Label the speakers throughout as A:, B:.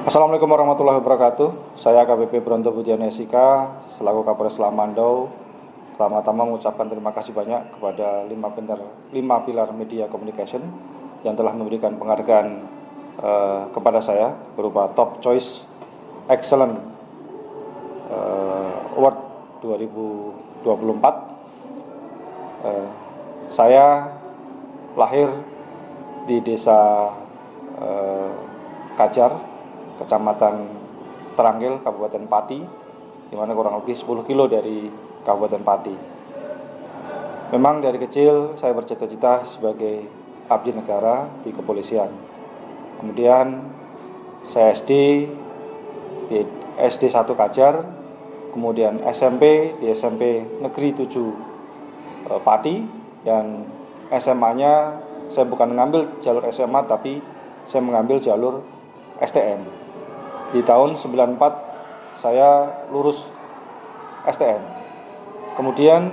A: Assalamualaikum warahmatullahi wabarakatuh. Saya AKBP Bronto Budiana SIK selaku Kapolres Lamandau. Pertama-tama mengucapkan terima kasih banyak kepada 5 pilar media communication yang telah memberikan penghargaan kepada saya berupa Top Choice Excellent Award 2024. Saya lahir di desa Kajar, Kecamatan Teranggil, Kabupaten Pati, di mana kurang lebih 10 kilo dari Kabupaten Pati. Memang dari kecil saya bercita-cita sebagai abdi negara di kepolisian. Kemudian saya SD di SD 1 Kajar, kemudian SMP di SMP Negeri 7 Pati, dan SMA-nya saya bukan mengambil jalur SMA tapi saya mengambil jalur STM. Di tahun 94 saya lulus STM. Kemudian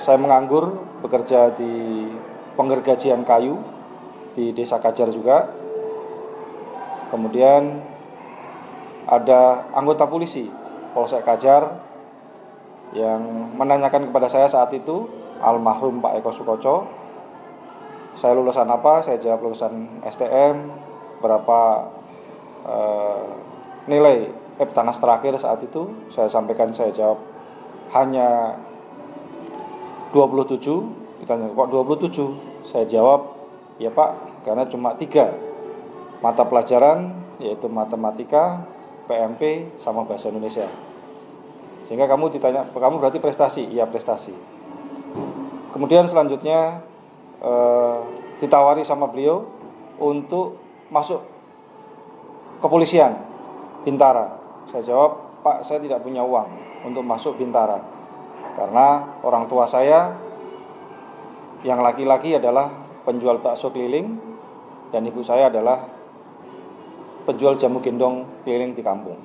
A: saya menganggur bekerja di penggergajian kayu di Desa Kajar juga. Kemudian ada anggota polisi Polsek Kajar yang menanyakan kepada saya saat itu, almarhum Pak Eko Sukoco, saya lulusan apa? Saya jawab lulusan STM. Berapa nilai Eptanas terakhir saat itu? Saya sampaikan, saya jawab hanya 27. Ditanya, kok 27? Saya jawab, ya Pak, karena cuma 3 mata pelajaran, yaitu matematika, PMP, sama bahasa Indonesia. Sehingga kamu ditanya, kamu berarti prestasi? Iya, prestasi. Kemudian selanjutnya ditawari sama beliau untuk masuk kepolisian Bintara. Saya jawab, Pak, saya tidak punya uang untuk masuk Bintara karena orang tua saya yang laki-laki adalah penjual bakso keliling dan ibu saya adalah penjual jamu gendong keliling di kampung.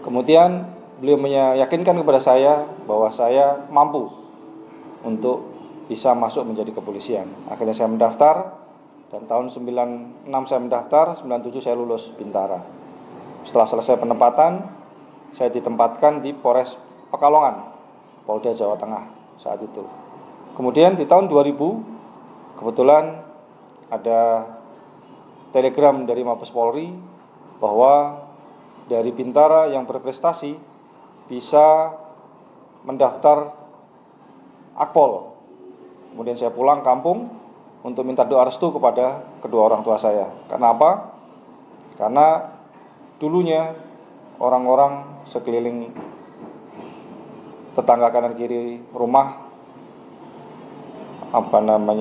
A: Kemudian beliau meyakinkan kepada saya bahwa saya mampu untuk bisa masuk menjadi kepolisian. Akhirnya saya mendaftar, dan tahun 96 saya mendaftar, 97 saya lulus Bintara. Setelah selesai penempatan, saya ditempatkan di Polres Pekalongan, Polda Jawa Tengah saat itu. Kemudian di tahun 2000, kebetulan ada telegram dari Mabes Polri bahwa dari Bintara yang berprestasi bisa mendaftar Akpol. Kemudian saya pulang kampung untuk minta doa restu kepada kedua orang tua saya. Karena apa? Karena dulunya orang-orang sekeliling tetangga kanan kiri rumah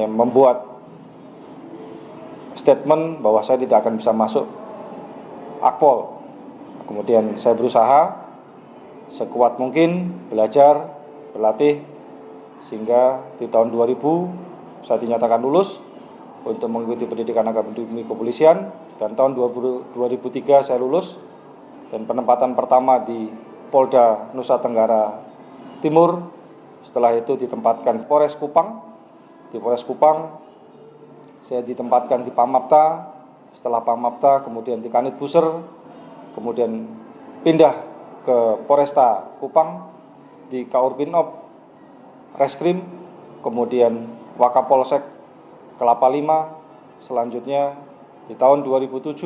A: membuat statement bahwa saya tidak akan bisa masuk Akpol. Kemudian saya berusaha sekuat mungkin belajar, berlatih, sehingga di tahun 2000 saya dinyatakan lulus untuk mengikuti pendidikan akademi kepolisian, dan tahun 2003 saya lulus dan penempatan pertama di Polda Nusa Tenggara Timur. Setelah itu ditempatkan Polres Kupang. Di Polres Kupang saya ditempatkan di Pamapta. Setelah Pamapta kemudian di Kanit Buser, kemudian pindah ke Polresta Kupang di Kaurbinob Reskrim, kemudian Wakapolsek Kelapa 5. Selanjutnya di tahun 2007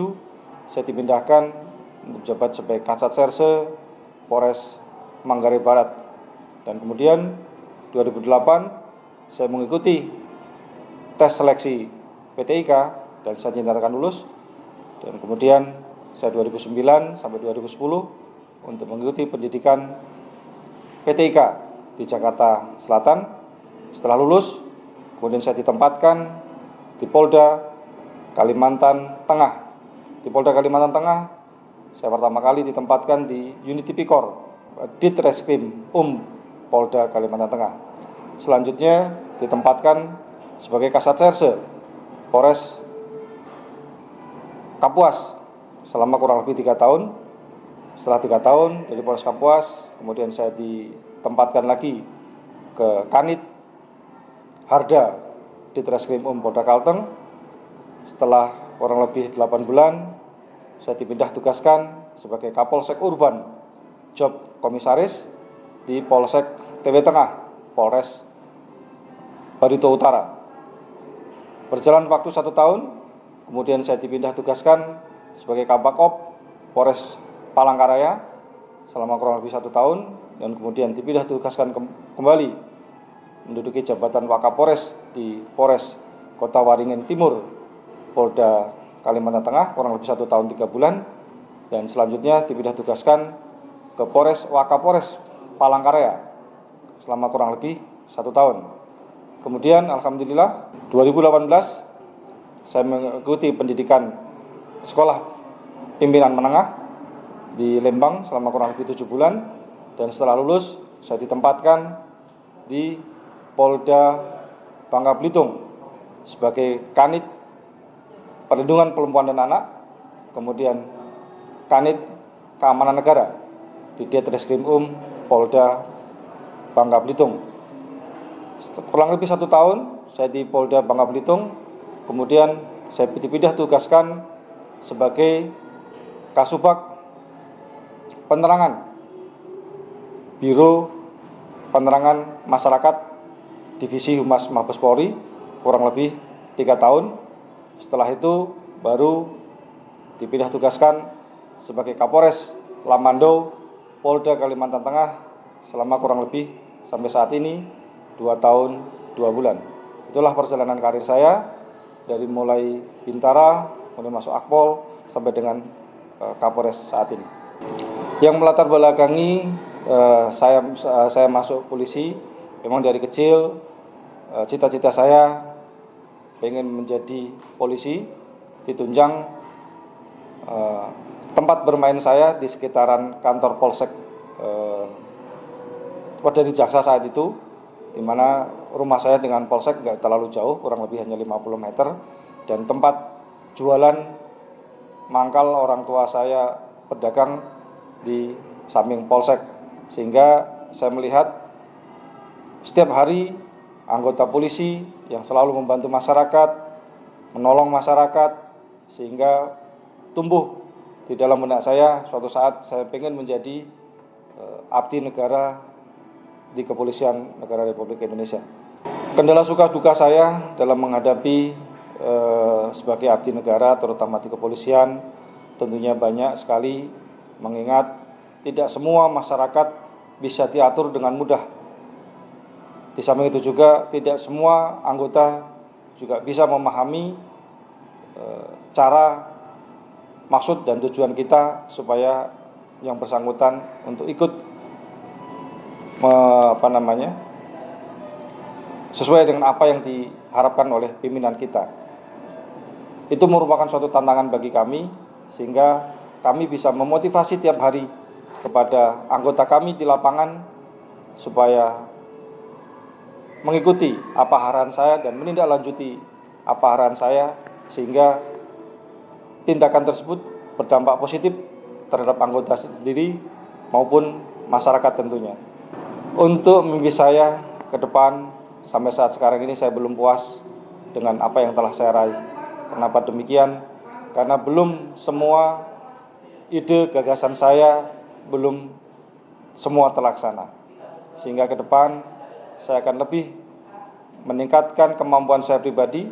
A: saya dipindahkan untuk jabat sebagai Kasat Serse Polres Manggarai Barat. Dan kemudian 2008 saya mengikuti tes seleksi PTIK dan saya dinyatakan lulus. Dan kemudian saya 2009 sampai 2010 untuk mengikuti pendidikan PTIK di Jakarta Selatan. Setelah lulus, kemudian saya ditempatkan di Polda Kalimantan Tengah. Di Polda Kalimantan Tengah, saya pertama kali ditempatkan di unit Tipikor, Ditreskrim Polda Kalimantan Tengah. Selanjutnya ditempatkan sebagai Kasat Serse Polres Kapuas selama kurang lebih 3 tahun. Setelah 3 tahun dari Polres Kapuas, kemudian saya ditempatkan lagi ke Kanit Harda Ditreskrim Polda Kalteng. Setelah kurang lebih 8 bulan, saya dipindah tugaskan sebagai Kapolsek Urban Job Komisaris di Polsek TW Tengah, Polres Barito Utara. Berjalan waktu 1 tahun, kemudian saya dipindah tugaskan sebagai Kabakop Polres Palangkaraya selama kurang lebih 1 tahun, dan kemudian dipindah tugaskan kembali menduduki jabatan Wakapolres di Polres Kota Waringin Timur, Polda Kalimantan Tengah kurang lebih 1 tahun 3 bulan, dan selanjutnya dipindah tugaskan ke Wakapolres Palangkaraya selama kurang lebih 1 tahun. Kemudian alhamdulillah 2018 saya mengikuti pendidikan sekolah pimpinan menengah di Lembang selama kurang lebih 7 bulan, dan setelah lulus saya ditempatkan di Polda Bangka Belitung sebagai Kanit Perlindungan Perempuan dan Anak, kemudian Kanit Keamanan Negara di Ditreskrim Polda Bangka Belitung. Kurang lebih 1 tahun saya di Polda Bangka Belitung, kemudian saya dipindah tugaskan sebagai Kasubag Penerangan Biro Penerangan Masyarakat Divisi Humas Mabes Polri kurang lebih 3 tahun. Setelah itu baru dipindah tugaskan sebagai Kapolres Lamando Polda Kalimantan Tengah selama kurang lebih sampai saat ini 2 tahun 2 bulan. Itulah perjalanan karir saya dari mulai Bintara, kemudian masuk Akpol sampai dengan Kapolres saat ini. Yang melatar belakangi saya masuk polisi, memang dari kecil cita-cita saya pengen menjadi polisi, ditunjang tempat bermain saya di sekitaran kantor Polsek dari Jaksa saat itu, di mana rumah saya dengan Polsek nggak terlalu jauh, kurang lebih hanya 50 meter, dan tempat jualan mangkal orang tua saya pedagang di samping Polsek, sehingga saya melihat setiap hari anggota polisi yang selalu membantu masyarakat, menolong masyarakat, sehingga tumbuh di dalam benak saya suatu saat saya ingin menjadi abdi negara di Kepolisian Negara Republik Indonesia. Kendala suka duka saya dalam menghadapi sebagai abdi negara, terutama di kepolisian, tentunya banyak sekali, mengingat tidak semua masyarakat bisa diatur dengan mudah. Di samping itu juga tidak semua anggota juga bisa memahami cara, maksud dan tujuan kita supaya yang bersangkutan untuk ikut sesuai dengan apa yang diharapkan oleh pimpinan kita. Itu merupakan suatu tantangan bagi kami, sehingga kami bisa memotivasi tiap hari kepada anggota kami di lapangan supaya mengikuti apa arahan saya dan menindaklanjuti apa arahan saya, sehingga tindakan tersebut berdampak positif terhadap anggota sendiri maupun masyarakat tentunya. Untuk mimpi saya ke depan, sampai saat sekarang ini saya belum puas dengan apa yang telah saya raih. Kenapa demikian? Karena belum semua ide gagasan saya belum semua terlaksana. Sehingga ke depan saya akan lebih meningkatkan kemampuan saya pribadi,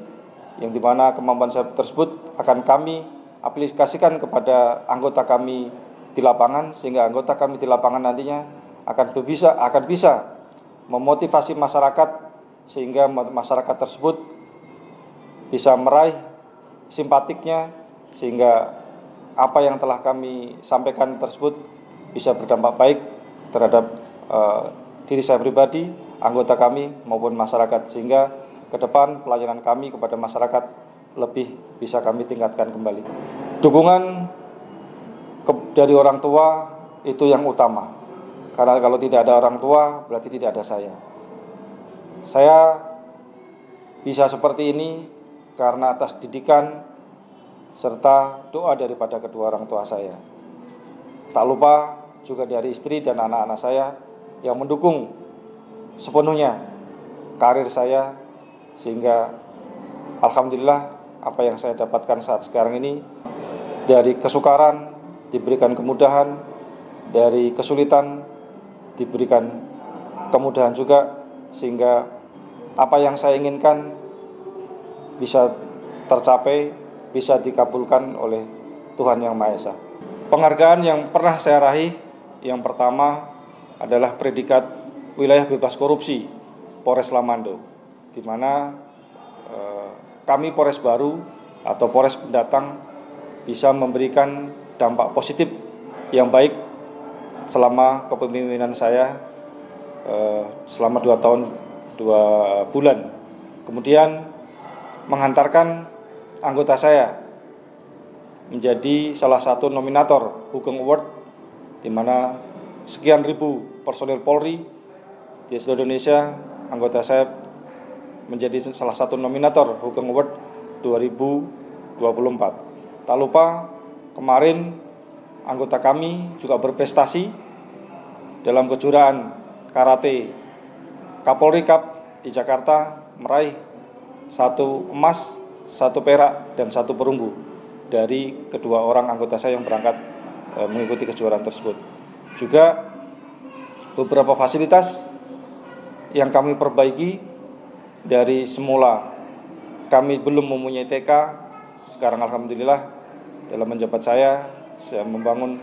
A: yang dimana kemampuan saya tersebut akan kami aplikasikan kepada anggota kami di lapangan, sehingga anggota kami di lapangan nantinya akan bisa memotivasi masyarakat, sehingga masyarakat tersebut bisa meraih simpatiknya, sehingga apa yang telah kami sampaikan tersebut bisa berdampak baik terhadap diri saya pribadi, anggota kami maupun masyarakat, sehingga ke depan pelayanan kami kepada masyarakat lebih bisa kami tingkatkan kembali. Dukungan dari orang tua itu yang utama, karena kalau tidak ada orang tua berarti tidak ada saya. Saya bisa seperti ini karena atas didikan serta doa daripada kedua orang tua saya. Tak lupa juga dari istri dan anak-anak saya yang mendukung sepenuhnya karir saya, sehingga alhamdulillah apa yang saya dapatkan saat sekarang ini, dari kesukaran diberikan kemudahan, dari kesulitan diberikan kemudahan juga, sehingga apa yang saya inginkan bisa tercapai, bisa dikabulkan oleh Tuhan Yang Maha Esa. Penghargaan yang pernah saya raih, yang pertama adalah predikat wilayah bebas korupsi Polres Lamando, di mana kami Polres baru atau Polres pendatang bisa memberikan dampak positif yang baik selama kepemimpinan saya selama 2 tahun 2 bulan. Kemudian menghantarkan anggota saya menjadi salah satu nominator Hugeng Award, di mana sekian ribu personil Polri di seluruh Indonesia, anggota saya menjadi salah satu nominator Hugeng Award 2024. Tak lupa kemarin anggota kami juga berprestasi dalam kejuaraan karate Kapolri Cup di Jakarta, meraih 1 emas, 1 perak, dan 1 perunggu dari kedua orang anggota saya yang berangkat mengikuti kejuaraan tersebut. Juga beberapa fasilitas yang kami perbaiki. Dari semula kami belum mempunyai TK, sekarang alhamdulillah dalam menjabat saya membangun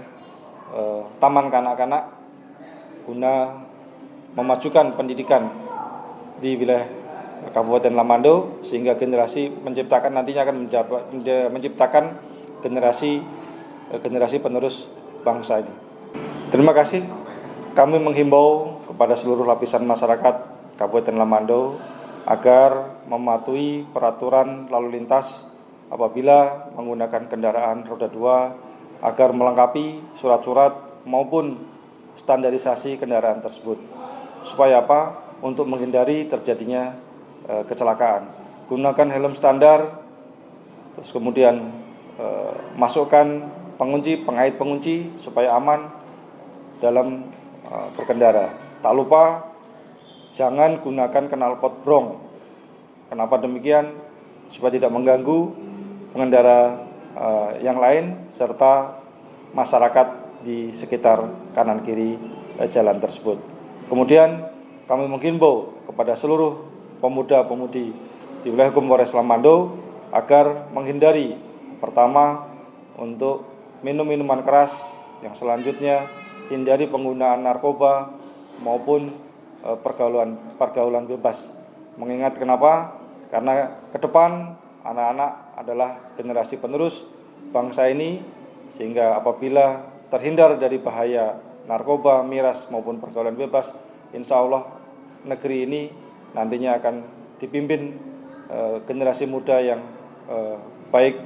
A: taman kanak-kanak guna memajukan pendidikan di wilayah Kabupaten Lamando, sehingga generasi nantinya akan menciptakan generasi penerus bangsa ini. Terima kasih. Kami menghimbau kepada seluruh lapisan masyarakat Kabupaten Lamando agar mematuhi peraturan lalu lintas apabila menggunakan kendaraan roda 2, agar melengkapi surat-surat maupun standarisasi kendaraan tersebut. Supaya apa? Untuk menghindari terjadinya kecelakaan. Gunakan helm standar, terus kemudian masukkan pengait pengunci supaya aman dalam berkendara. Tak lupa jangan gunakan knalpot brong. Kenapa demikian? Supaya tidak mengganggu pengendara yang lain serta masyarakat di sekitar kanan kiri jalan tersebut. Kemudian kami menghimbau kepada seluruh pemuda-pemudi di wilayah hukum Polres Lamando agar menghindari, pertama, untuk minum minuman keras, yang selanjutnya hindari penggunaan narkoba maupun pergaulan bebas. Mengingat kenapa? Karena ke depan anak-anak adalah generasi penerus bangsa ini, sehingga apabila terhindar dari bahaya narkoba, miras maupun pergaulan bebas, insya Allah negeri ini nantinya akan dipimpin generasi muda yang baik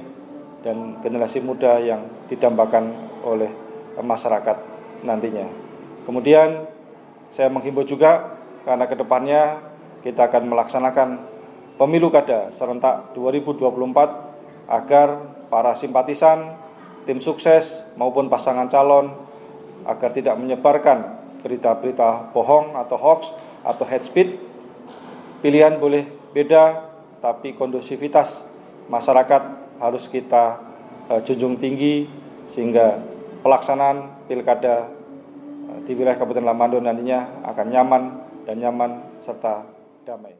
A: dan generasi muda yang didambakan oleh masyarakat nantinya. Kemudian saya menghimbau juga, karena kedepannya kita akan melaksanakan pemilu kada serentak 2024, agar para simpatisan, tim sukses maupun pasangan calon agar tidak menyebarkan berita-berita bohong atau hoax atau hate speech. Pilihan boleh beda, tapi kondusivitas masyarakat harus kita junjung tinggi, sehingga pelaksanaan pilkada di wilayah Kabupaten Lamando nantinya akan nyaman serta damai.